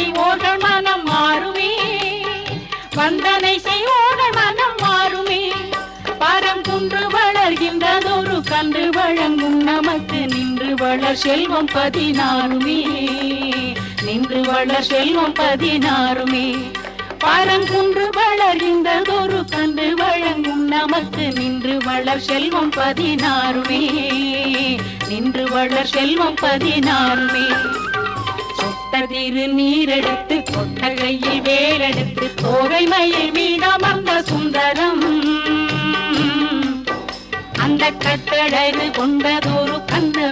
செய்வோர்கள் மனம் மாறுமே, வந்தனை செய்வோர்கள் மனம் மாறுமே. பரங்குன்று வளர்கின்றதொரு கன்று வழங்கும் நமக்கு நின்று வளர் செல்வம் 16மே, நின்று வளர் செல்வம் 16மே. பரங்குன்று வளர்கின்றதொரு கன்று வழங்கும் நமக்கு நின்று வளர் செல்வம் 16மே, நின்று வளர் செல்வம் 16மே. சொட்டதிரு நீரெடுத்து கொட்டகையில் வேலெடுத்து தோகை மயில் மீதமர்ந்த சுந்தரம், அந்த கட்டழகு கொண்டதொரு கந்த